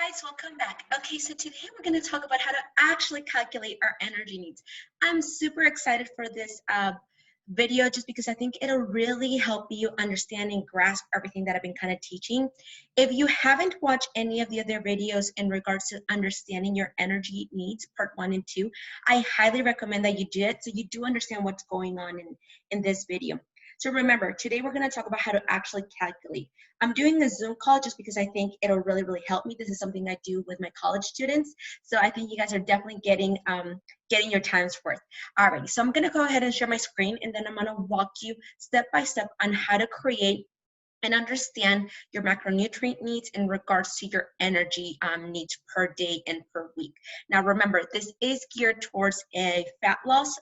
Guys, welcome back. Okay, so today we're going to talk about how to actually calculate our energy needs. I'm super excited for this video just because I think it'll really help you understand and grasp everything that I've been kind of teaching. If you haven't watched any of the other videos in regards to understanding your energy needs, part 1 and 2, I highly recommend that you do it so you do understand what's going on in this video. So remember, today we're going to talk about how to actually calculate. I'm doing a Zoom call just because I think it'll really, really help me. This is something I do with my college students. So I think you guys are definitely getting your time's worth. Alrighty, so I'm going to go ahead and share my screen, and then I'm going to walk you step by step on how to create and understand your macronutrient needs in regards to your energy needs per day and per week. Now remember, this is geared towards a fat loss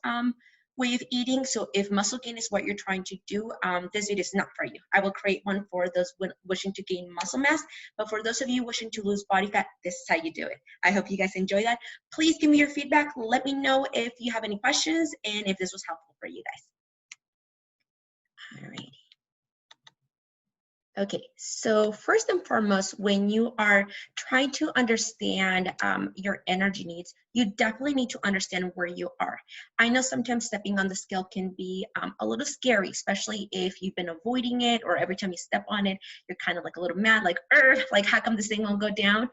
way of eating. So if muscle gain is what you're trying to do, this video is not for you. I will create one for those wishing to gain muscle mass, but for those of you wishing to lose body fat, this is how you do it. I hope you guys enjoy that. Please give me your feedback. Let me know if you have any questions and if this was helpful for you guys. All right. Okay, so first and foremost, when you are trying to understand your energy needs, you definitely need to understand where you are. I know sometimes stepping on the scale can be a little scary, especially if you've been avoiding it, or every time you step on it, you're kind of like a little mad, like how come this thing won't go down?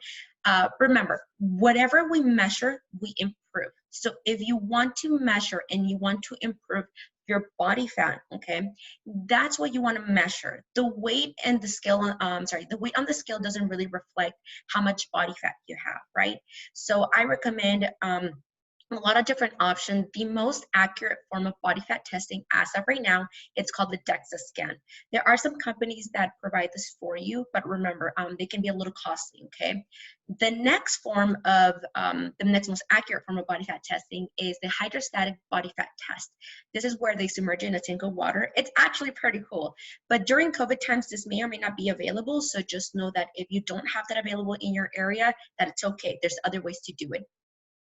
Remember, whatever we measure, we improve. So if you want to measure and you want to improve your body fat, okay, that's what you want to measure. The weight and the scale, the weight on the scale doesn't really reflect how much body fat you have, right? So I recommend a lot of different options. The most accurate form of body fat testing as of right now, it's called the DEXA scan. There are some companies that provide this for you, but remember, they can be a little costly, okay? The next form of, the next most accurate form of body fat testing is the hydrostatic body fat test. This is where they submerge in a tank of water. It's actually pretty cool, but during COVID times, this may or may not be available. So just know that if you don't have that available in your area, that it's okay. There's other ways to do it.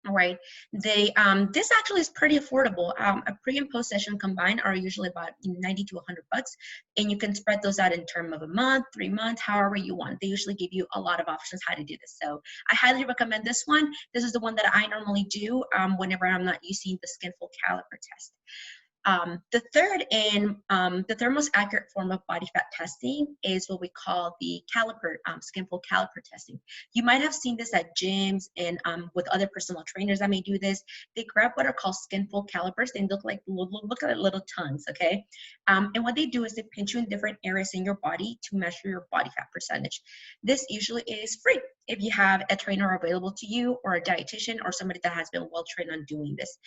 All right, this actually is pretty affordable. A pre and post session combined are usually about 90 to 100 bucks, and you can spread those out in terms of a month, 3 months, however you want. They usually give you a lot of options how to do this. So I highly recommend this one. This is the one that I normally do whenever I'm not using the Skinful caliper test. The third most accurate form of body fat testing is what we call the caliper, Skinful caliper testing. You might have seen this at gyms and with other personal trainers that may do this. They grab what are called Skinful calipers. They look like little tongues, okay? And what they do is they pinch you in different areas in your body to measure your body fat percentage. This usually is free if you have a trainer available to you, or a dietitian, or somebody that has been well trained on doing this.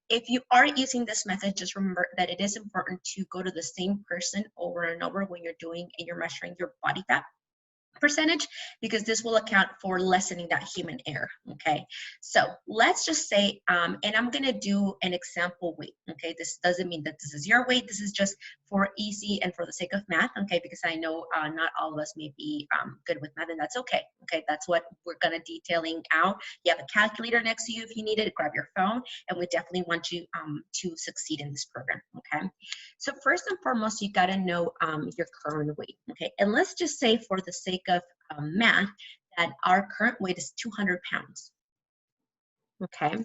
If you are using this method, just remember that it is important to go to the same person over and over when you're doing and you're measuring your body fat percentage, because this will account for lessening that human error, okay? So let's just say, and I'm gonna do an example weight, okay? This doesn't mean that this is your weight. This is just for easy and for the sake of math, okay? Because I know not all of us may be good with math, and that's okay, okay? That's what we're gonna detailing out. You have a calculator next to you if you need it, grab your phone, and we definitely want you to succeed in this program, okay? So first and foremost, you gotta know your current weight, okay? And let's just say for the sake of math that our current weight is 200 pounds, okay?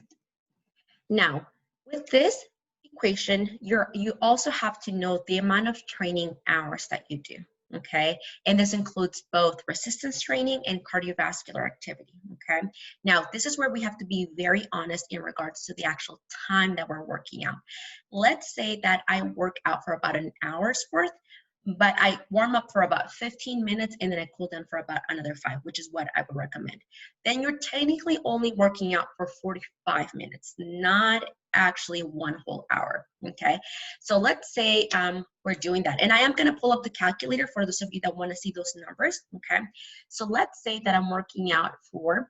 Now, with this equation, you also have to know the amount of training hours that you do, okay? And this includes both resistance training and cardiovascular activity, okay? Now, this is where we have to be very honest in regards to the actual time that we're working out. Let's say that I work out for about an hour's worth, but I warm up for about 15 minutes and then I cool down for about another 5, which is what I would recommend. Then you're technically only working out for 45 minutes, not actually 1 whole hour, okay? So let's say we're doing that. And I am gonna pull up the calculator for those of you that wanna see those numbers, okay? So let's say that I'm working out for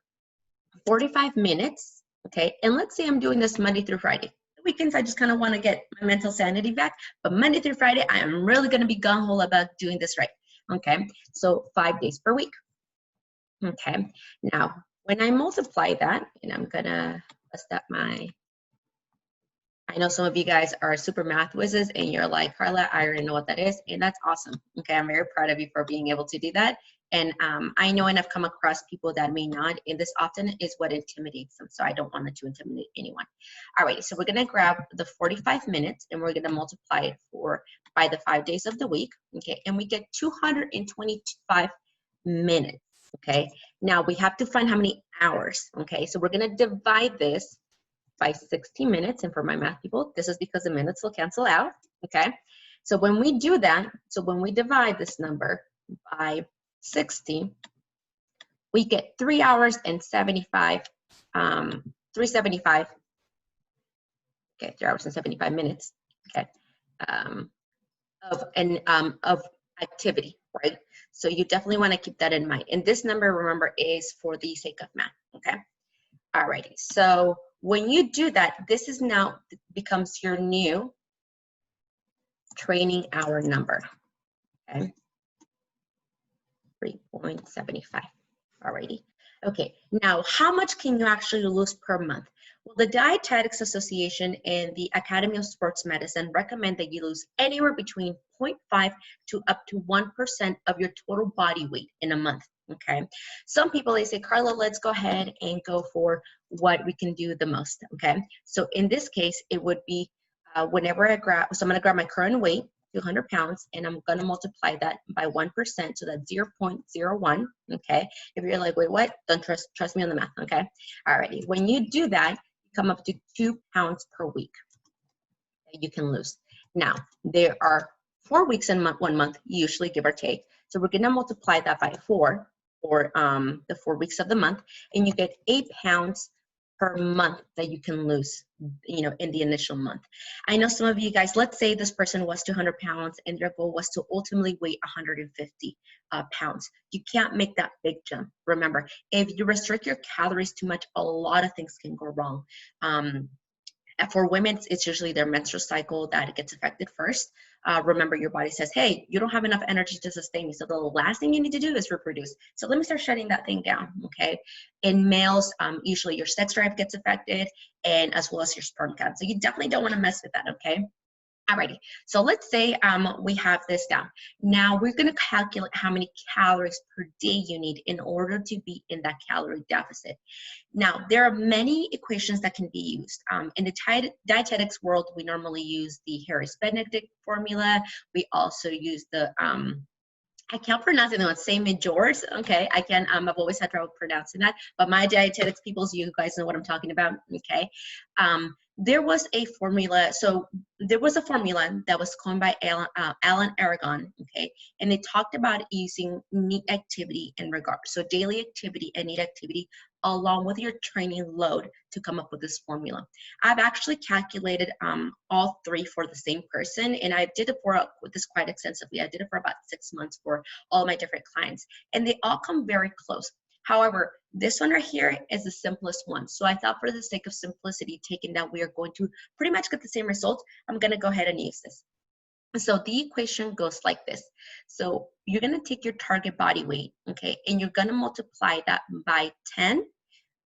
45 minutes, okay? And let's say I'm doing this Monday through Friday. Weekends, I just kind of want to get my mental sanity back, but Monday through Friday, I am really going to be gung-ho about doing this right, okay? So 5 days per week, okay? Now, when I multiply that, and I'm going to bust up I know some of you guys are super math whizzes, and you're like, Carla, I already know what that is, and that's awesome, okay? I'm very proud of you for being able to do that, And I know, and I've come across people that may not, and this often is what intimidates them. So I don't want it to intimidate anyone. All right, so we're gonna grab the 45 minutes and we're gonna multiply it by the 5 days of the week, okay? And we get 225 minutes, okay? Now we have to find how many hours, okay? So we're gonna divide this by 60 minutes, and for my math people, this is because the minutes will cancel out, okay? So when we do that, so when we divide this number by 60, we get 3 hours and 75, 375, okay, 3 hours and 75 minutes, okay, of activity, right? So you definitely want to keep that in mind. And this number, remember, is for the sake of math, okay? Alrighty, so when you do that, this is now becomes your new training hour number, okay? 3.75, alrighty. Okay, now how much can you actually lose per month? Well, the Dietetics Association and the Academy of Sports Medicine recommend that you lose anywhere between 0.5 to up to 1% of your total body weight in a month. Okay, some people, they say, Carla, let's go ahead and go for what we can do the most. Okay, so in this case, it would be whenever I grab, so I'm going to grab my current weight, 200 pounds, and I'm going to multiply that by 1%, so that's 0.01. Okay, if you're like, wait, what? Don't trust me on the math. Okay, alrighty. When you do that, you come up to 2 pounds per week that you can lose. Now there are 4 weeks in 1 month, usually, give or take. So we're going to multiply that by 4 for the 4 weeks of the month, and you get 8 pounds per month that you can lose, you know, in the initial month. I know some of you guys, let's say this person was 200 pounds and their goal was to ultimately weigh 150 pounds. You can't make that big jump. Remember, if you restrict your calories too much, a lot of things can go wrong. For women, it's usually their menstrual cycle that gets affected first. Remember, your body says, hey, you don't have enough energy to sustain me, so the last thing you need to do is reproduce. So let me start shutting that thing down, okay? In males, usually your sex drive gets affected, and as well as your sperm count. So you definitely don't want to mess with that, okay? Alrighty, so let's say we have this down. Now we're going to calculate how many calories per day you need in order to be in that calorie deficit. Now, there are many equations that can be used. In the dietetics world, we normally use the Harris-Benedict formula. We also use the, I can't pronounce it, no, it's St. George, okay? I can, I've always had trouble pronouncing that, but my dietetics peoples, you guys know what I'm talking about, okay? There was a formula, so there was a formula that was coined by Alan Aragon, okay? And they talked about using neat activity in regard, so daily activity and neat activity along with your training load to come up with this formula. I've actually calculated all three for the same person, and I did it for this quite extensively. I did it for about 6 months for all my different clients, and they all come very close. However, this one right here is the simplest one. So I thought for the sake of simplicity, taking that we are going to pretty much get the same results, I'm gonna go ahead and use this. So the equation goes like this. So you're gonna take your target body weight, okay, and you're gonna multiply that by 10,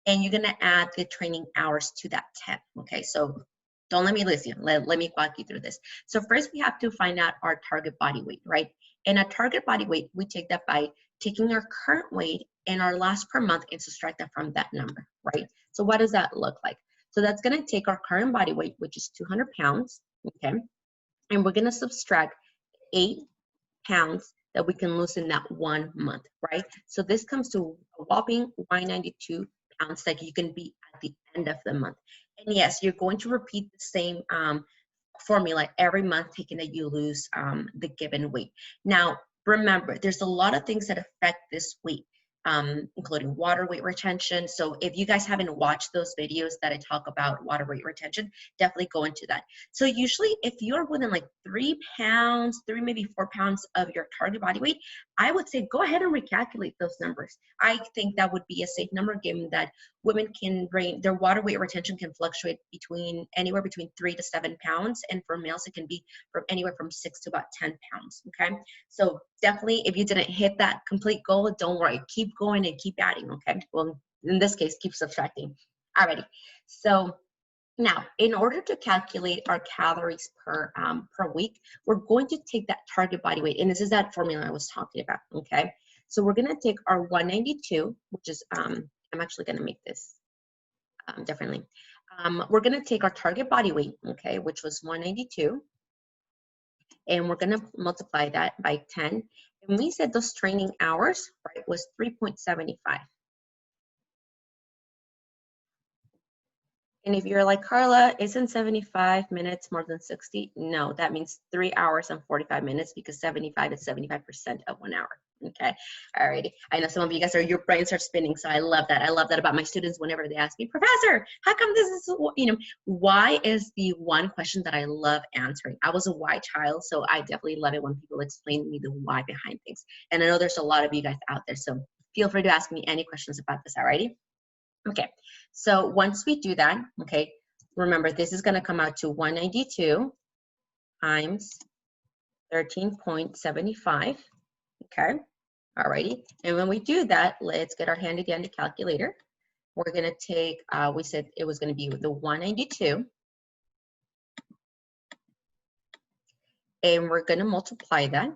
and you're gonna add the training hours to that 10, okay? So don't let me lose you, let me walk you through this. So first we have to find out our target body weight, right? And a target body weight, we take that by taking our current weight and our last per month and subtract that from that number, right? So what does that look like? So that's gonna take our current body weight, which is 200 pounds, okay? And we're gonna subtract 8 pounds that we can lose in that 1 month, right? So this comes to a whopping 192 pounds that you can be at the end of the month. And yes, you're going to repeat the same formula every month, taking that you lose the given weight. Now, remember, there's a lot of things that affect this weight, including water weight retention. So if you guys haven't watched those videos that I talk about water weight retention, definitely go into that. So usually if you're within like 3 pounds, 3, maybe 4 pounds of your target body weight, I would say go ahead and recalculate those numbers. I think that would be a safe number, given that women can range, their water weight retention can fluctuate anywhere between 3 to 7 pounds. And for males, it can be from anywhere from 6 to about 10 pounds, okay? So definitely, if you didn't hit that complete goal, don't worry, keep going and keep adding, okay? Well, in this case, keep subtracting. Alrighty, so now, in order to calculate our calories per week, we're going to take that target body weight, and this is that formula I was talking about, okay? So we're gonna take our 192, which is, I'm actually gonna make this differently. We're gonna take our target body weight, okay, which was 192, and we're gonna multiply that by 10. And we said those training hours, right, was 3.75. And if you're like, Carla, isn't 75 minutes more than 60? No, that means 3 hours and 45 minutes because 75 is 75% of 1 hour. Okay, alrighty. I know some of you guys your brains are spinning, so I love that. I love that about my students whenever they ask me, Professor, how come this is, why is the one question that I love answering. I was a why child, so I definitely love it when people explain to me the why behind things. And I know there's a lot of you guys out there, so feel free to ask me any questions about this, alrighty? Okay, so once we do that, okay, remember this is gonna come out to 192 times 13.75, okay, alrighty. And when we do that, let's get our handy dandy calculator. We're gonna take, we said it was gonna be the 192, and we're gonna multiply that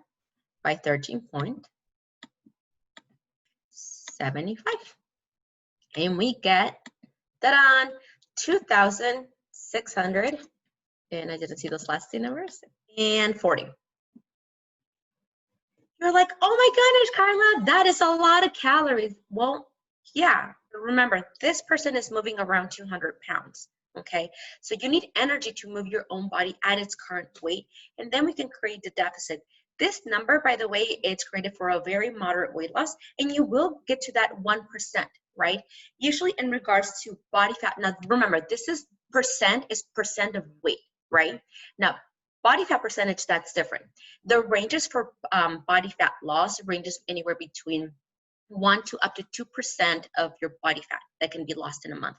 by 13.75. And we get, ta-da, 2,600, and I didn't see those last two numbers, and 40. You're like, oh my goodness, Carla, that is a lot of calories. Well, yeah, remember, this person is moving around 200 pounds, okay? So you need energy to move your own body at its current weight, and then we can create the deficit. This number, by the way, it's created for a very moderate weight loss, and you will get to that 1%, right? Usually in regards to body fat, now remember, this is percent of weight, right? Now, body fat percentage, that's different. The ranges for body fat loss ranges anywhere between 1 to up to 2% of your body fat that can be lost in a month.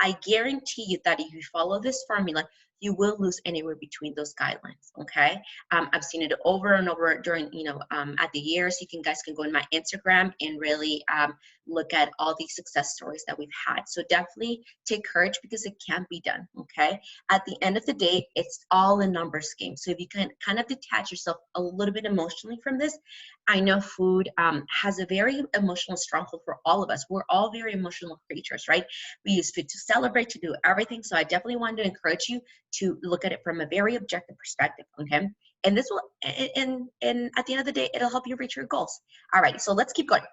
I guarantee you that if you follow this formula, you will lose anywhere between those guidelines, okay? I've seen it over and over during, at the years. You guys can go in my Instagram and really look at all these success stories that we've had. So definitely take courage because it can be done, okay? At the end of the day, it's all a numbers game. So if you can kind of detach yourself a little bit emotionally from this, I know food has a very emotional stronghold for all of us. We're all very emotional creatures, right? We use food to celebrate, to do everything. So I definitely wanted to encourage you to look at it from a very objective perspective, okay? And this will, and at the end of the day, it'll help you reach your goals. All right, so let's keep going.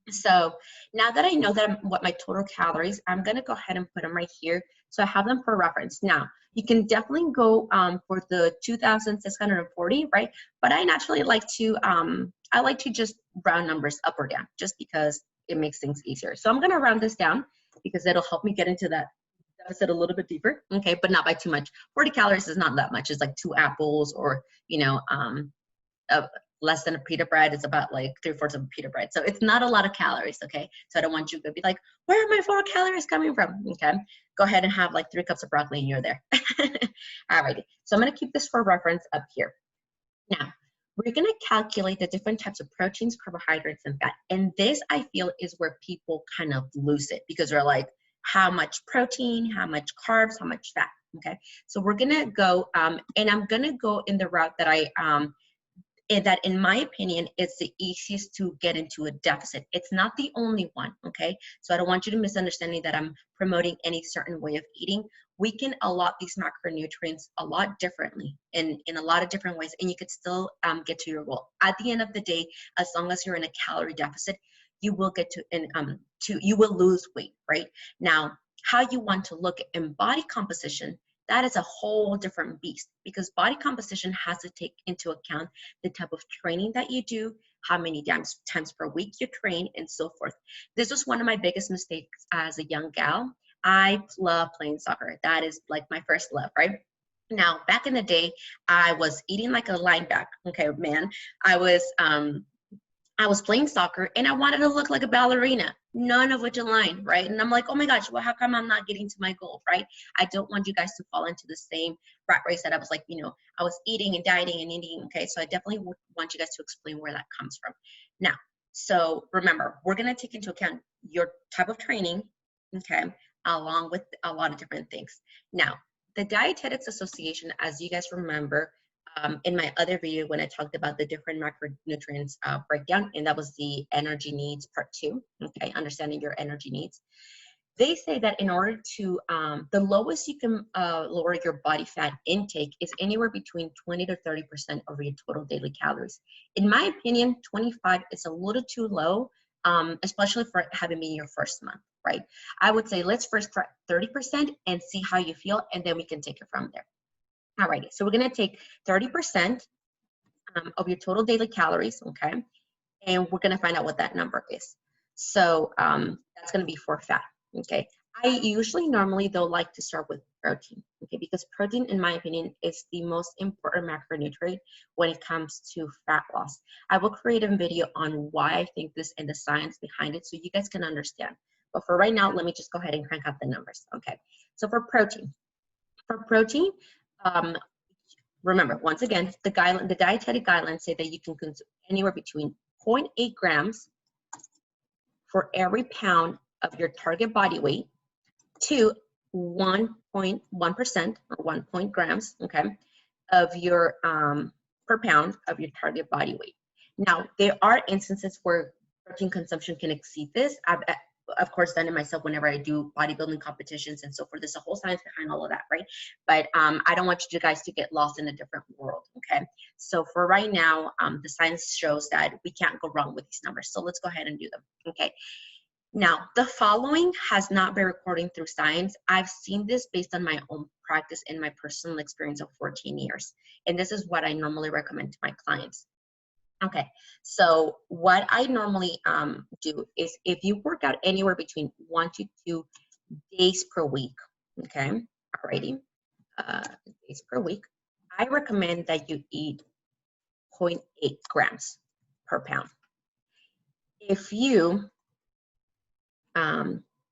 So now that I know that what my total calories, I'm gonna go ahead and put them right here. So I have them for reference. Now, you can definitely go for the 2,640, right? But I naturally like to, I like to just round numbers up or down just because it makes things easier. So I'm gonna round this down because it'll help me get into that deficit a little bit deeper, okay? But not by too much. 40 calories is not that much. It's like 2 apples or, less than a pita bread. It's about like 3/4 of a pita bread. So it's not a lot of calories, okay? So I don't want you to be like, where are my 4 calories coming from, okay? Go ahead and have like 3 cups of broccoli and you're there. Alrighty, so I'm gonna keep this for reference up here. Now, we're gonna calculate the different types of proteins, carbohydrates, and fat. And this, I feel, is where people kind of lose it because they're like, how much protein, how much carbs, how much fat, okay? So we're gonna go, and I'm gonna go in the route that that in my opinion, it's the easiest to get into a deficit. It's not the only one, okay? So I don't want you to misunderstand me that I'm promoting any certain way of eating. We can allot these macronutrients a lot differently in a lot of different ways, and you could still get to your goal. At the end of the day, as long as you're in a calorie deficit, you will get to, you will lose weight, right? Now, how you want to look in body composition, that is a whole different beast because body composition has to take into account the type of training that you do, how many times per week you train, and so forth. This was one of my biggest mistakes as a young gal. I love playing soccer. That is like my first love, right? Now, back in the day, I was eating like a linebacker, okay, man. I was playing soccer and I wanted to look like a ballerina, none of which aligned, right? And I'm like, oh my gosh, well, how come I'm not getting to my goal, right? I don't want you guys to fall into the same rat race that I was like, I was eating and dieting and eating, okay? So I definitely want you guys to explain where that comes from. Now, so remember, we're gonna take into account your type of training, okay, along with a lot of different things. Now, the Dietetics Association, as you guys remember, in my other video when I talked about the different macronutrients breakdown, and that was the energy needs part 2, okay, understanding your energy needs. They say that in order to, the lowest you can lower your body fat intake is anywhere between 20 to 30% of your total daily calories. In my opinion, 25 is a little too low, especially for having been your first month, right? I would say let's first try 30% and see how you feel, and then we can take it from there. Alrighty, so we're gonna take 30% of your total daily calories, okay? And we're gonna find out what that number is. So that's gonna be for fat, okay? I usually normally though like to start with protein, okay? Because protein, in my opinion, is the most important macronutrient when it comes to fat loss. I will create a video on why I think this and the science behind it so you guys can understand. But for right now, let me just go ahead and crank out the numbers, okay? So for protein, remember, once again, the dietetic guidelines say that you can consume anywhere between 0.8 grams for every pound of your target body weight to 1.1% or 1 grams, okay, of your per pound of your target body weight. Now, there are instances where protein consumption can exceed this. I've, of course, done it myself whenever I do bodybuilding competitions and so forth. There's a whole science behind all of that, right? But I don't want you guys to get lost in a different world, okay? So for right now, the science shows that we can't go wrong with these numbers. So let's go ahead and do them, okay? Now, the following has not been recording through science. I've seen this based on my own practice and my personal experience of 14 years. And this is what I normally recommend to my clients. Okay, so what I normally do is if you work out anywhere between 1 to 2 days per week, okay, alrighty, days per week, I recommend that you eat 0.8 grams per pound. If you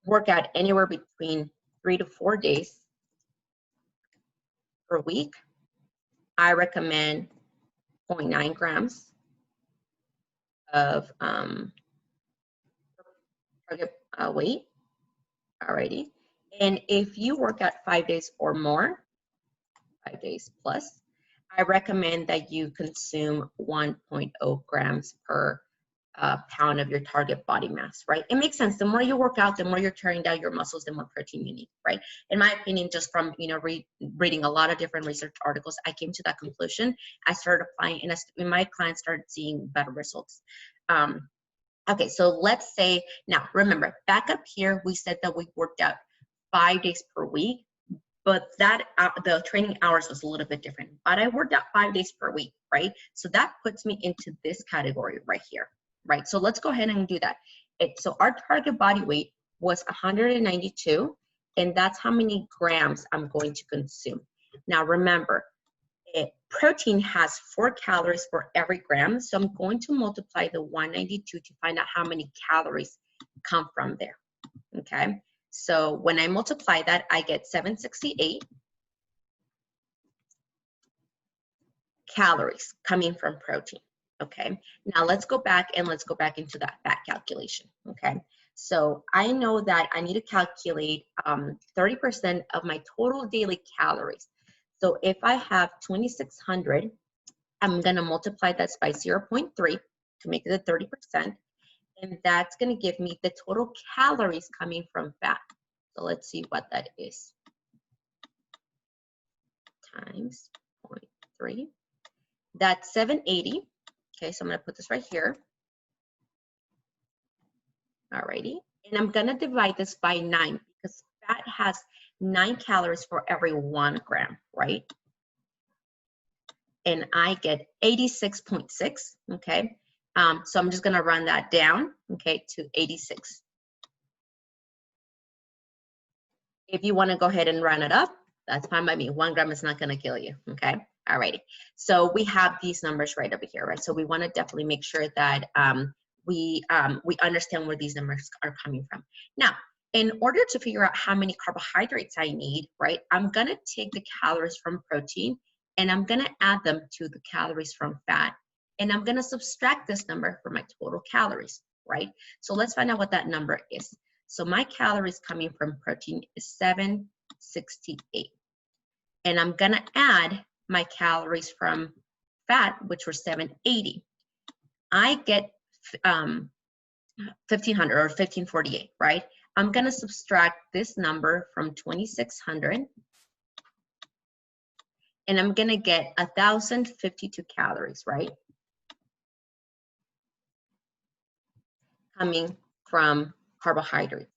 work out anywhere between 3 to 4 days per week, I recommend 0.9 grams of target weight, alrighty. And if you work out 5 days or more, 5 days plus, I recommend that you consume 1.0 grams per pound of your target body mass, right? It makes sense. The more you work out, the more you're tearing down your muscles, the more protein you need, right? In my opinion, just from reading a lot of different research articles, I came to that conclusion. I started applying, and my clients started seeing better results. Okay, so let's say, now remember, back up here, we said that we worked out 5 days per week, but that the training hours was a little bit different. But I worked out 5 days per week, right? So that puts me into this category right here, right? So let's go ahead and do that. So our target body weight was 192, and that's how many grams I'm going to consume. Now remember, protein has 4 calories for every gram, so I'm going to multiply the 192 to find out how many calories come from there, okay? So when I multiply that, I get 768 calories coming from protein, okay? Now let's go back into that fat calculation, okay? So I know that I need to calculate 30% of my total daily calories. So if I have 2,600, I'm gonna multiply that by 0.3 to make it a 30%. And that's gonna give me the total calories coming from fat. So let's see what that is. Times 0.3. That's 780. Okay, so I'm gonna put this right here. Alrighty, and I'm gonna divide this by 9 because fat has 9 calories for every 1 gram, right? And I get 86.6, okay? So I'm just gonna run that down, okay, to 86. If you wanna go ahead and run it up, that's fine by me. 1 gram is not gonna kill you, okay? Alrighty, so we have these numbers right over here, right? So we wanna definitely make sure that we understand where these numbers are coming from. Now, in order to figure out how many carbohydrates I need, right, I'm gonna take the calories from protein and I'm gonna add them to the calories from fat, and I'm gonna subtract this number from my total calories, right? So let's find out what that number is. So my calories coming from protein is 768. And I'm gonna add my calories from fat, which were 780. I get 1500 or 1548, right? I'm gonna subtract this number from 2600, and I'm gonna get 1052 calories, right? Coming from carbohydrates.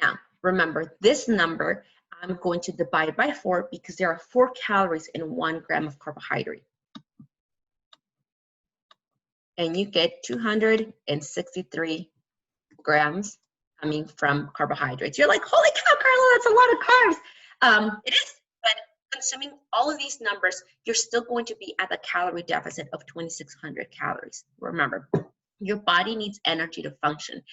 Now, remember this number, I'm going to divide by 4 because there are 4 calories in 1 gram of carbohydrate. And you get 263 grams coming from carbohydrates. You're like, holy cow, Carla, that's a lot of carbs. It is, but consuming all of these numbers, you're still going to be at a calorie deficit of 2,600 calories. Remember, your body needs energy to function.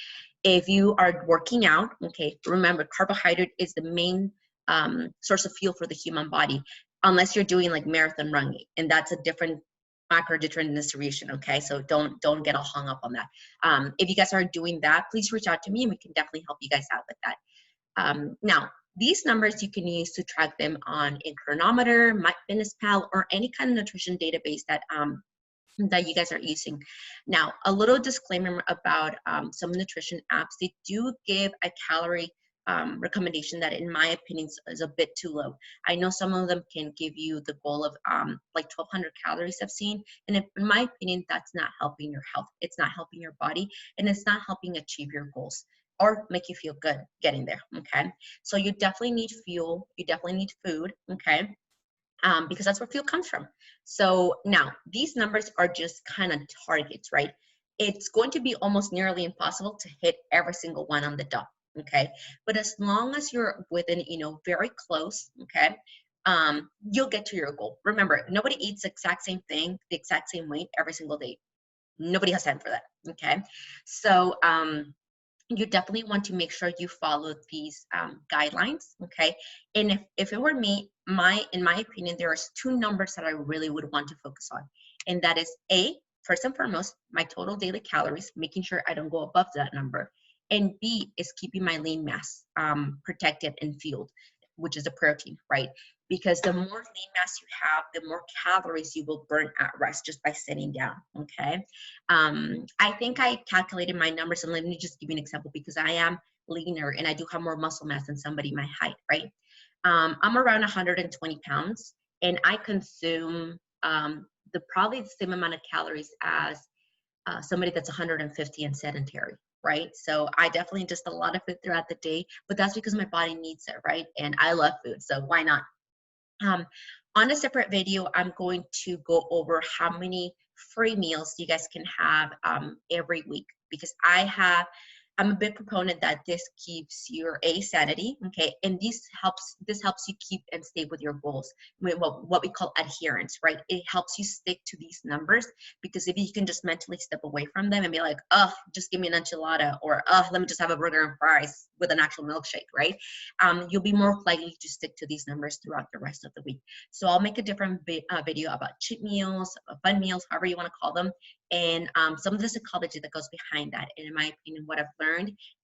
If you are working out, okay, remember, carbohydrate is the main source of fuel for the human body, unless you're doing like marathon running, and that's a different macronutrient distribution, okay? So don't get all hung up on that. If you guys are doing that, please reach out to me and we can definitely help you guys out with that. Now, these numbers you can use to track them on a Chronometer, MyFitnessPal, or any kind of nutrition database that that you guys are using. Now, a little disclaimer about some nutrition apps. They do give a calorie recommendation that, in my opinion, is a bit too low. I know some of them can give you the goal of like 1,200 calories I've seen, and in my opinion, that's not helping your health. It's not helping your body, and it's not helping achieve your goals or make you feel good getting there, okay? So you definitely need fuel. You definitely need food, okay? Because that's where fuel comes from. So now these numbers are just kind of targets, right? It's going to be almost nearly impossible to hit every single one on the dot, okay? But as long as you're within, very close, okay, you'll get to your goal. Remember, nobody eats the exact same thing, the exact same weight every single day. Nobody has time for that, okay? So you definitely want to make sure you follow these guidelines, okay? And if it were me, in my opinion, there are 2 numbers that I really would want to focus on. And that is A, first and foremost, my total daily calories, making sure I don't go above that number. And B is keeping my lean mass protected and fueled, which is the protein, right? Because the more lean mass you have, the more calories you will burn at rest just by sitting down, okay? I think I calculated my numbers, and let me just give you an example because I am leaner and I do have more muscle mass than somebody my height, right? I'm around 120 pounds and I consume probably the same amount of calories as somebody that's 150 and sedentary, right? So I definitely ingest a lot of food throughout the day, but that's because my body needs it, right? And I love food, so why not? On a separate video, I'm going to go over how many free meals you guys can have every week, because I'm a big proponent that this keeps your sanity, okay, and this helps you keep and stay with your goals, what we call adherence, right? It helps you stick to these numbers, because if you can just mentally step away from them and be like, oh, just give me an enchilada, or oh, let me just have a burger and fries with an actual milkshake, right? You'll be more likely to stick to these numbers throughout the rest of the week. So I'll make a different video about cheat meals, fun meals, however you want to call them, and some of the psychology that goes behind that, and in my opinion, what I've learned.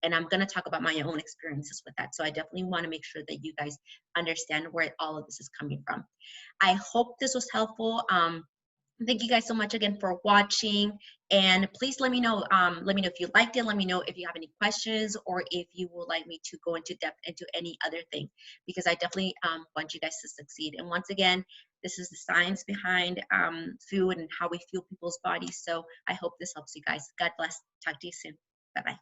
And I'm going to talk about my own experiences with that. So I definitely want to make sure that you guys understand where all of this is coming from. I hope this was helpful. Thank you guys so much again for watching, and please let me know if you liked it. Let me know if you have any questions, or if you would like me to go into depth into any other thing, because I definitely want you guys to succeed. And once again, this is the science behind food and how we fuel people's bodies. So I hope this helps you guys. God bless. Talk to you soon. Bye-bye.